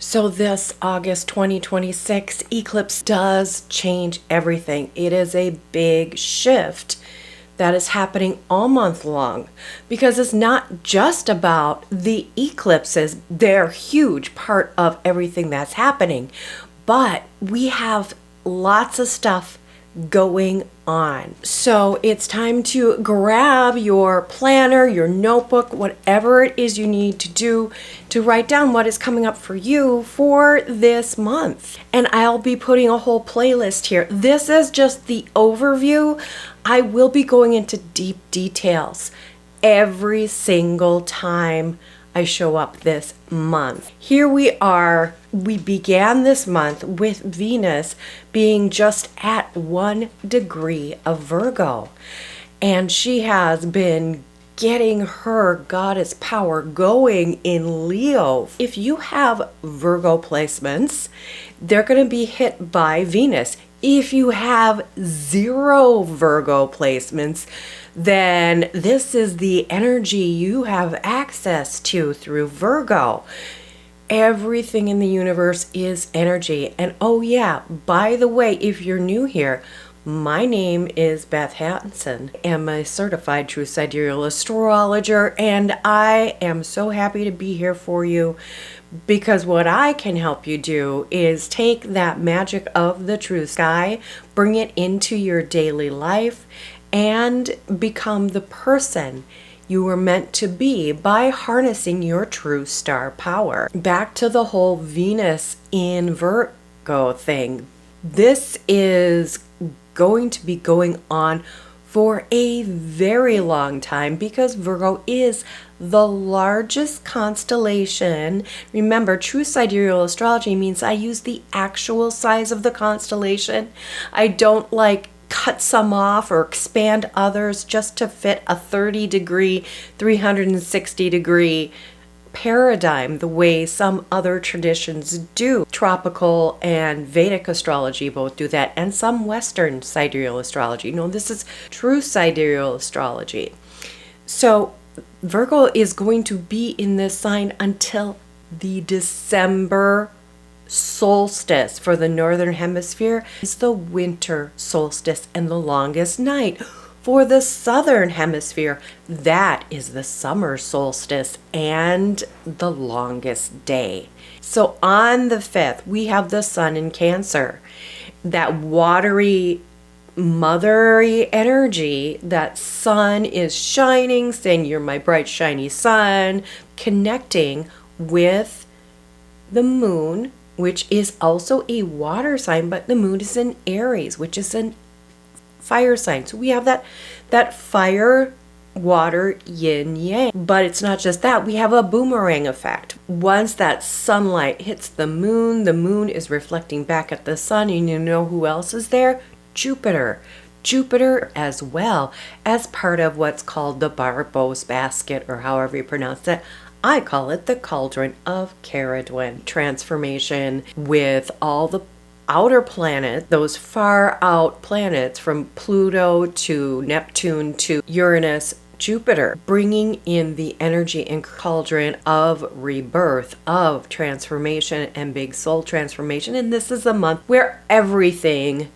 So this August 2026 eclipse does change everything. It is a big shift that is happening all month long because it's not just about the eclipses. They're a huge part of everything that's happening, but we have lots of stuff going on. So it's time to grab your planner, your notebook, whatever it is you need to do to write down what is coming up for you for this month. And I'll be putting a whole playlist here. This is just the overview. I will be going into deep details every single time I show up this month. Here we are. We began this month with Venus being just at 1 degree of Virgo. And she has been getting her goddess power going in Leo. If you have Virgo placements, they're going to be hit by Venus. If you have 0 Virgo placements, then this is the energy you have access to through Virgo. Everything in the universe is energy. And oh yeah, by the way, if you're new here, my name is Beth Hattinson. I am a certified true sidereal astrologer, and I am so happy to be here for you because what I can help you do is take that magic of the true sky, bring it into your daily life, and become the person you were meant to be by harnessing your true star power. Back to the whole Venus in Virgo thing. This is going to be going on for a very long time because Virgo is the largest constellation. Remember, true sidereal astrology means I use the actual size of the constellation. I don't cut some off or expand others just to fit a 30-degree, 360-degree paradigm the way some other traditions do. Tropical and Vedic astrology both do that, and some Western sidereal astrology. No, this is true sidereal astrology. So Virgo is going to be in this sign until the December solstice. For the northern hemisphere is the winter solstice and the longest night. For the southern hemisphere, that is the summer solstice and the longest day. So on the 5th, we have the sun in Cancer. That watery, mothery energy, that sun is shining, saying you're my bright, shiny sun, connecting with the moon, which is also a water sign, but the moon is in Aries, which is an fire sign. So we have that fire, water, yin, yang. But it's not just that. We have a boomerang effect. Once that sunlight hits the moon is reflecting back at the sun. And you know who else is there? Jupiter. Jupiter as well as part of what's called the Barbo's basket, or however you pronounce it. I call it the cauldron of Capricorn. Transformation with all the outer planet, those far out planets from Pluto to Neptune to Uranus, Jupiter, bringing in the energy and cauldron of rebirth, of transformation and big soul transformation. And this is a month where everything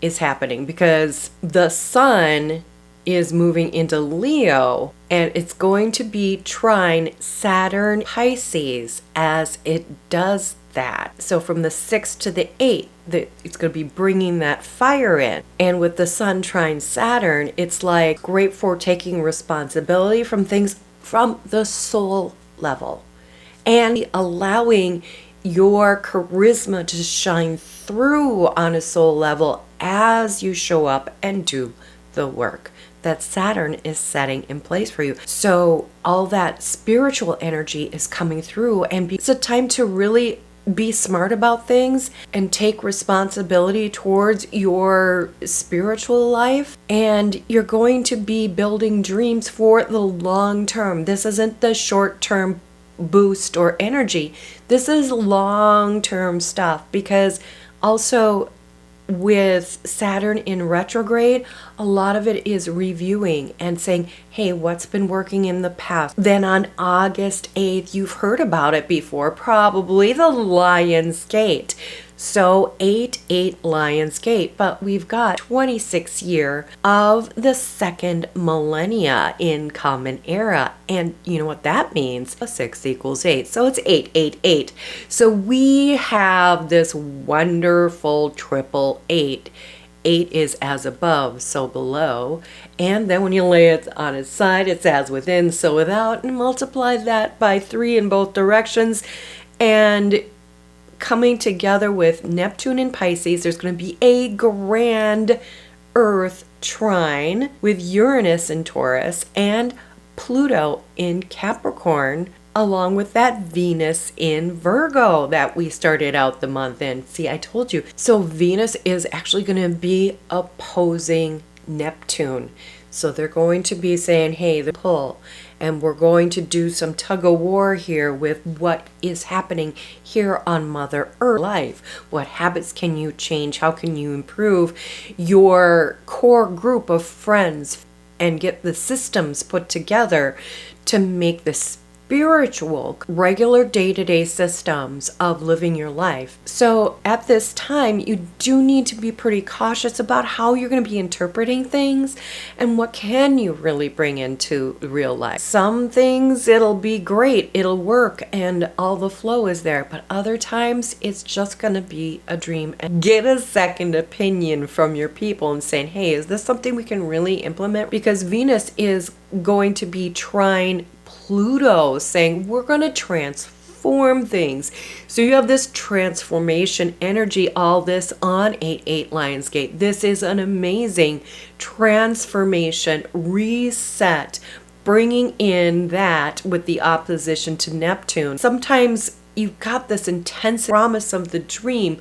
is happening because the sun is moving into Leo, and it's going to be trine Saturn Pisces as it does that. So from the 6th to the 8th, it's going to be bringing that fire in. And with the sun trine Saturn, it's like great for taking responsibility from things from the soul level and allowing your charisma to shine through on a soul level as you show up and do the work that Saturn is setting in place for you. So all that spiritual energy is coming through, and it's a time to really be smart about things and take responsibility towards your spiritual life. And you're going to be building dreams for the long term. This isn't the short term boost or energy. This is long term stuff, because also with Saturn in retrograde, a lot of it is reviewing and saying, hey, what's been working in the past? Then on August 8th, you've heard about it before, probably the Lion's Gate. So 8-8 Lion's Gate, but we've got 26th year of the second millennia in Common Era. And you know what that means? 6 equals 8. So it's 888. So we have this wonderful triple 8. 8 is as above, so below. And then when you lay it on its side, it's as within, so without. And multiply that by 3 in both directions. And coming together with Neptune in Pisces, there's going to be a Grand Earth Trine with Uranus in Taurus and Pluto in Capricorn, along with that Venus in Virgo that we started out the month in. See, I told you. So Venus is actually going to be opposing Neptune. So they're going to be saying, hey, the pull. And we're going to do some tug of war here with what is happening here on Mother Earth life. What habits can you change? How can you improve your core group of friends and get the systems put together to make the spiritual, regular day-to-day systems of living your life. So at this time, you do need to be pretty cautious about how you're going to be interpreting things and what can you really bring into real life. Some things, it'll be great, it'll work, and all the flow is there. But other times, it's just going to be a dream. And get a second opinion from your people and saying, hey, is this something we can really implement? Because Venus is going to be trine Pluto, saying we're going to transform things. So you have this transformation energy, all this on 8-8 Lion's Gate. This is an amazing transformation, reset, bringing in that with the opposition to Neptune. Sometimes you've got this intense promise of the dream,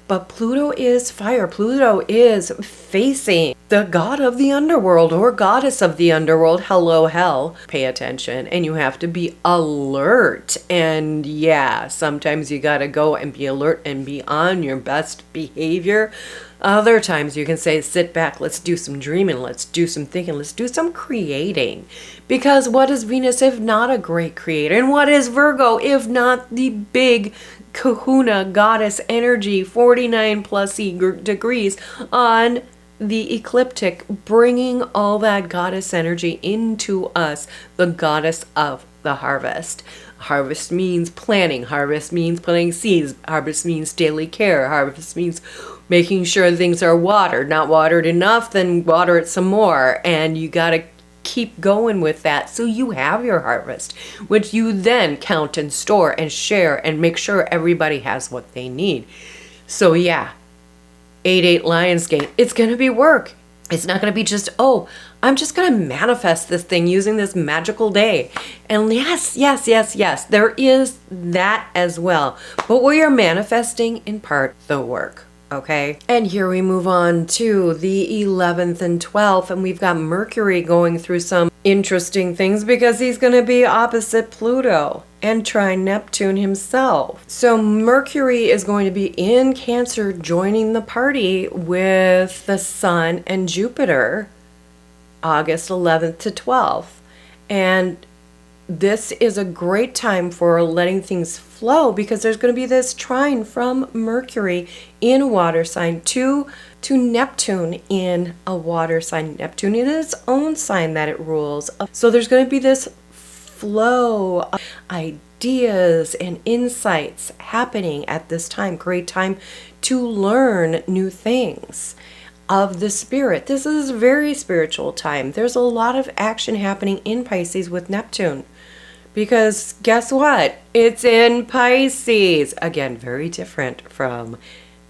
but Pluto is fire. Pluto is facing the god of the underworld or goddess of the underworld. Hello, hell. Pay attention. And you have to be alert. And yeah, sometimes you got to go and be alert and be on your best behavior. Other times you can say, sit back, let's do some dreaming, let's do some thinking, let's do some creating. Because what is Venus if not a great creator? And what is Virgo if not the big kahuna goddess energy, 49 plus degrees on the ecliptic, bringing all that goddess energy into us, the goddess of the harvest. Harvest means planting. Harvest means planting seeds. Harvest means daily care. Harvest means making sure things are watered. Not watered enough, then water it some more. And you got to keep going with that so you have your harvest, which you then count and store and share and make sure everybody has what they need. So yeah, 8-8 Lion's Gate, it's going to be work. It's not going to be just, oh, I'm just going to manifest this thing using this magical day. And yes, there is that as well. But we are manifesting in part the work. Okay, and here we move on to the 11th and 12th, and we've got Mercury going through some interesting things because he's going to be opposite Pluto and trine Neptune himself. So Mercury is going to be in Cancer, joining the party with the Sun and Jupiter, August 11th to 12th. And this is a great time for letting things flow because there's going to be this trine from Mercury in a water sign to Neptune in a water sign. Neptune in its own sign that it rules. So there's going to be this flow of ideas and insights happening at this time. Great time to learn new things of the spirit. This is a very spiritual time. There's a lot of action happening in Pisces with Neptune. Because guess what? It's in Pisces. Again, very different from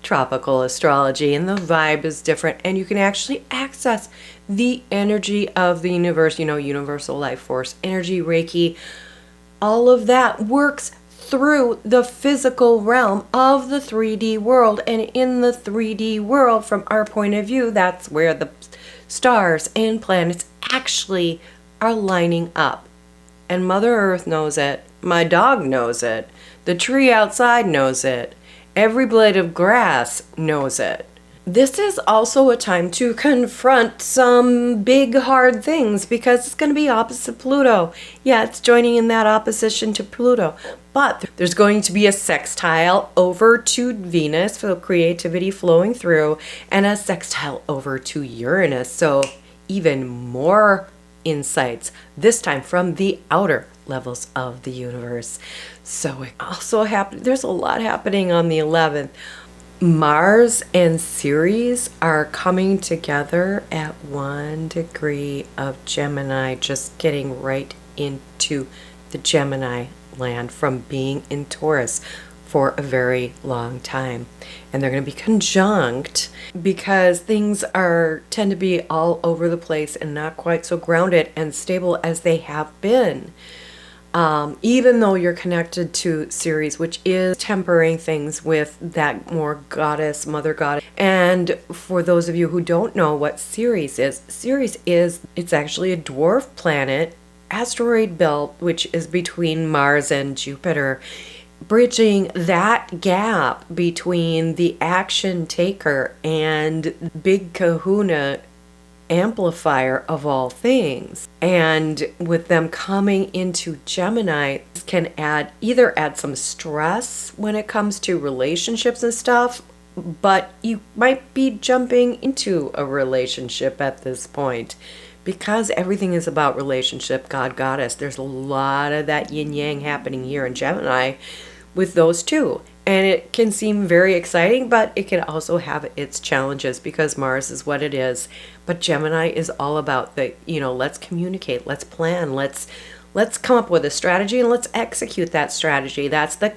tropical astrology, and the vibe is different. And you can actually access the energy of the universe, universal life force, energy, Reiki. All of that works through the physical realm of the 3D world. And in the 3D world, from our point of view, that's where the stars and planets actually are lining up. And Mother Earth knows it. My dog knows it. The tree outside knows it. Every blade of grass knows it. This is also a time to confront some big hard things because it's going to be opposite Pluto. Yeah, it's joining in that opposition to Pluto. But there's going to be a sextile over to Venus for creativity flowing through, and a sextile over to Uranus. So even more insights, this time from the outer levels of the universe. So it also there's a lot happening on the 11th. Mars and Ceres are coming together at 1 degree of Gemini, just getting right into the Gemini land from being in Taurus for a very long time. And they're going to be conjunct because things tend to be all over the place and not quite so grounded and stable as they have been. Even though you're connected to Ceres, which is tempering things with that more goddess, mother goddess. And for those of you who don't know what Ceres is, it's actually a dwarf planet, asteroid belt, which is between Mars and Jupiter, bridging that gap between the action taker and big kahuna amplifier of all things. And with them coming into Gemini, can either add some stress when it comes to relationships and stuff, but you might be jumping into a relationship at this point because everything is about relationship, God, goddess. There's a lot of that yin yang happening here in Gemini with those two. And it can seem very exciting, but it can also have its challenges because Mars is what it is. But Gemini is all about let's communicate, let's plan, let's come up with a strategy and let's execute that strategy. That's the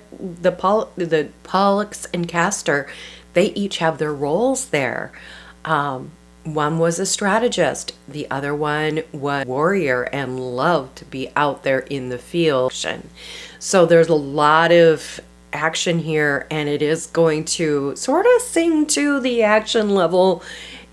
Pollux and Castor. They each have their roles there. One was a strategist. The other one was warrior and loved to be out there in the field. So there's a lot of action here, and it is going to sort of sing to the action level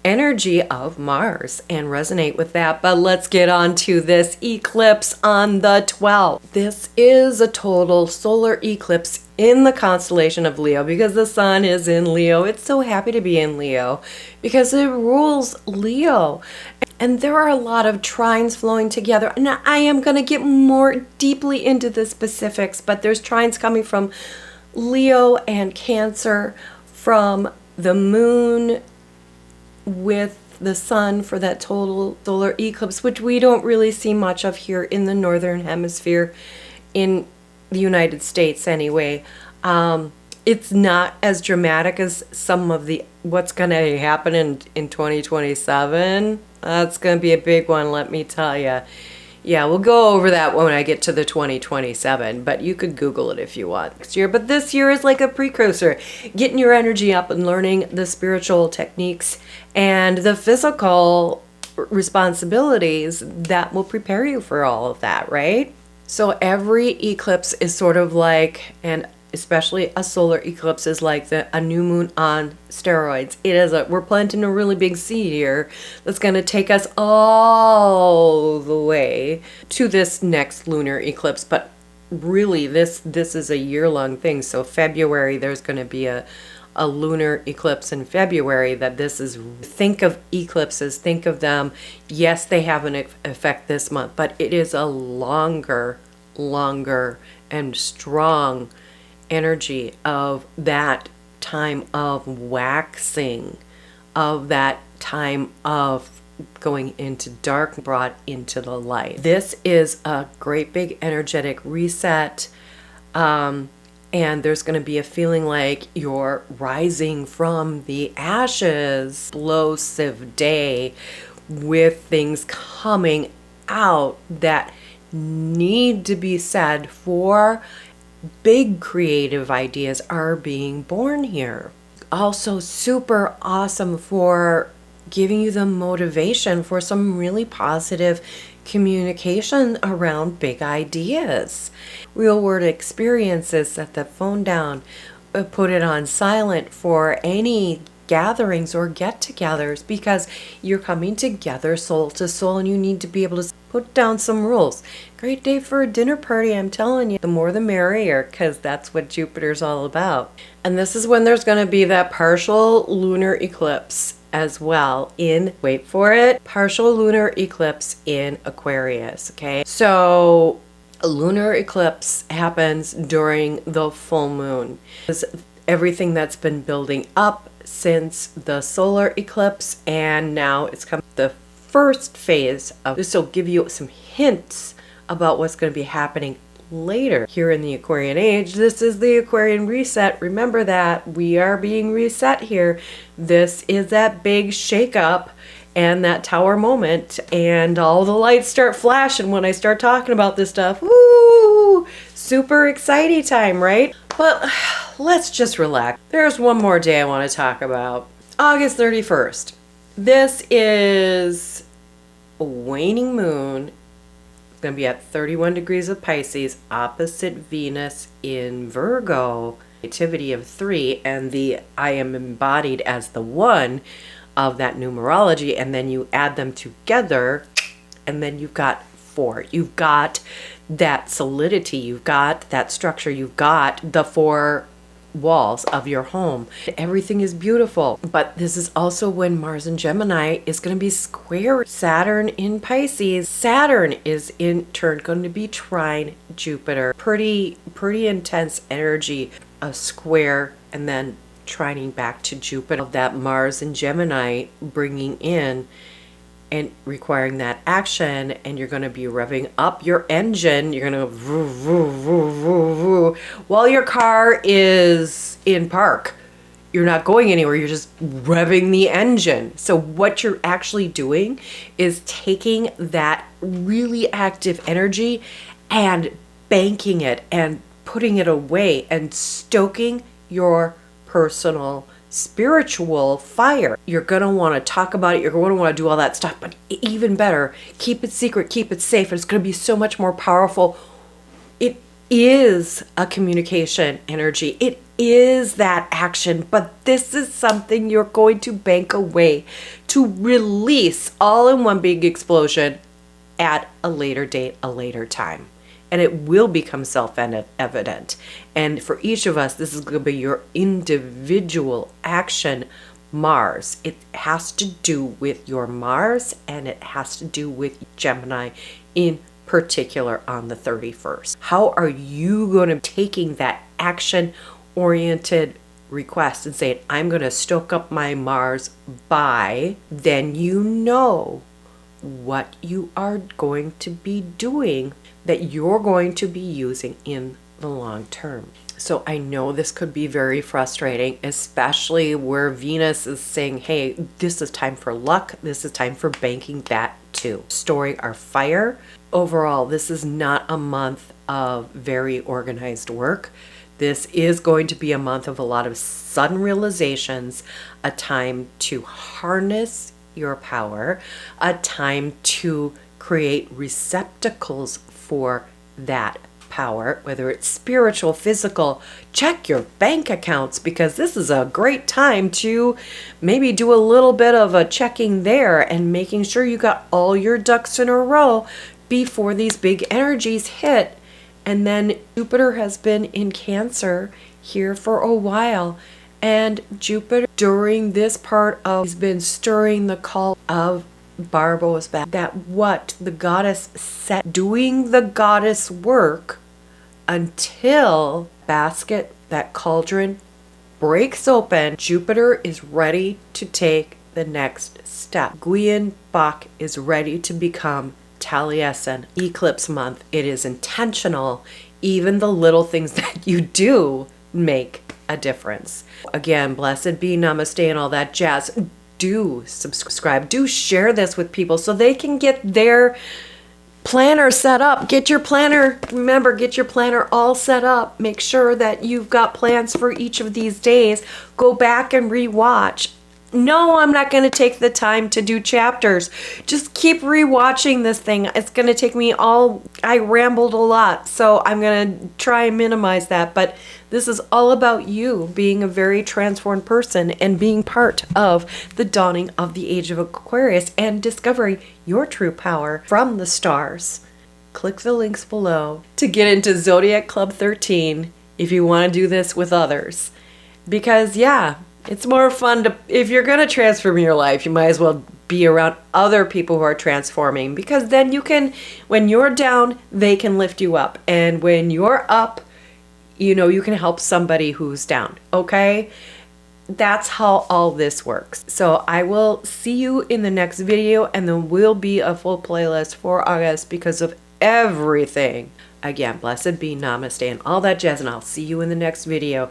energy of Mars and resonate with that. But let's get on to this eclipse on the 12th. This is a total solar eclipse in the constellation of Leo because the sun is in Leo. It's so happy to be in Leo because it rules Leo. And there are a lot of trines flowing together. And I am going to get more deeply into the specifics, but there's trines coming from Leo and Cancer, from the moon with the sun for that total solar eclipse, which we don't really see much of here in the northern hemisphere, in the United States anyway. It's not as dramatic as some of what's going to happen in 2027. That's going to be a big one, let me tell you. Yeah, we'll go over that when I get to the 2027, but you could Google it if you want next year. But this year is like a precursor, getting your energy up and learning the spiritual techniques and the physical responsibilities that will prepare you for all of that, right? So every eclipse is sort of like especially a solar eclipse is like a new moon on steroids. We're planting a really big seed here that's going to take us all the way to this next lunar eclipse. But really, this is a year-long thing. So February, there's going to be a lunar eclipse in February. Think of eclipses, think of them. Yes, they have an effect this month, but it is a longer and strong energy of that time of waxing, of that time of going into dark, brought into the light. This is a great big energetic reset, and there's going to be a feeling like you're rising from the ashes. Explosive day with things coming out that need to be said for big creative ideas are being born here. Also super awesome for giving you the motivation for some really positive communication around big ideas. Real world experiences, set the phone down, put it on silent for any gatherings or get-togethers because you're coming together soul to soul and you need to be able to Put down some rules. Great day for a dinner party, I'm telling you. The more the merrier, because that's what Jupiter's all about. And this is when there's going to be that partial lunar eclipse as well in, wait for it, partial lunar eclipse in Aquarius, okay? So a lunar eclipse happens during the full moon. It's everything that's been building up since the solar eclipse, and now it's come the first phase of this. Will give you some hints about what's going to be happening later here in the Aquarian age. This is the Aquarian reset. Remember that we are being reset here. This is that big shakeup and that tower moment, and all the lights start flashing when I start talking about this stuff. Woo! Super exciting time, right? But let's just relax. There's one more day I want to talk about. August 31st. This is a waning moon. It's going to be at 31 degrees of Pisces, opposite Venus in Virgo. Activity of 3, and the I am embodied as the 1 of that numerology, and then you add them together, and then you've got 4. You've got that solidity, you've got that structure, you've got the 4 walls of your home. Everything is beautiful. But this is also when Mars in Gemini is going to be square Saturn in Pisces. Saturn is in turn going to be trine Jupiter. Pretty intense energy, a square, and then trining back to Jupiter. That Mars in Gemini bringing in and requiring that action, and you're going to be revving up your engine. You're going to while your car is in park. You're not going anywhere. You're just revving the engine. So what you're actually doing is taking that really active energy and banking it and putting it away and stoking your personal spiritual fire. You're going to want to talk about it. You're going to want to do all that stuff, but even better, keep it secret, keep it safe. And it's going to be so much more powerful. It is a communication energy. It is that action, but this is something you're going to bank away to release all in one big explosion at a later date, a later time. And it will become self-evident. And for each of us, this is going to be your individual action, Mars. It has to do with your Mars, and it has to do with Gemini in particular on the 31st. How are you going to taking that action-oriented request and saying, I'm going to stoke up my Mars by, then you know what you are going to be doing that you're going to be using in the long term. So I know this could be very frustrating, especially where Venus is saying, hey, this is time for luck. This is time for banking that too. Storing our fire. Overall, this is not a month of very organized work. This is going to be a month of a lot of sudden realizations, a time to harness your power, a time to create receptacles for that power, whether it's spiritual, physical. Check your bank accounts, because this is a great time to maybe do a little bit of a checking there and making sure you got all your ducks in a row before these big energies hit. And then Jupiter has been in Cancer here for a while, and Jupiter during this part of has been stirring the call of Barbo's back, that what the goddess said, doing the goddess work until basket, that cauldron breaks open. Jupiter is ready to take the next step. Gwion Bok is ready to become Taliesin. Eclipse month. It is intentional. Even the little things that you do make a difference. Again, blessed be, namaste, and all that jazz. Do subscribe, do share this with people so they can get their planner set up. Get your planner, remember, get your planner all set up. Make sure that you've got plans for each of these days. Go back and rewatch No, I'm not going to take the time to do chapters. Just keep rewatching this thing. It's going to take me I rambled a lot, so I'm going to try and minimize that. But this is all about you being a very transformed person and being part of the dawning of the age of Aquarius and discovering your true power from the stars. Click the links below to get into Zodiac Club 13 if you want to do this with others. Because, yeah, it's more fun if you're going to transform your life, you might as well be around other people who are transforming, because then when you're down, they can lift you up. And when you're up, you can help somebody who's down, okay? That's how all this works. So I will see you in the next video, and there will be a full playlist for August because of everything. Again, blessed be, namaste, and all that jazz, and I'll see you in the next video.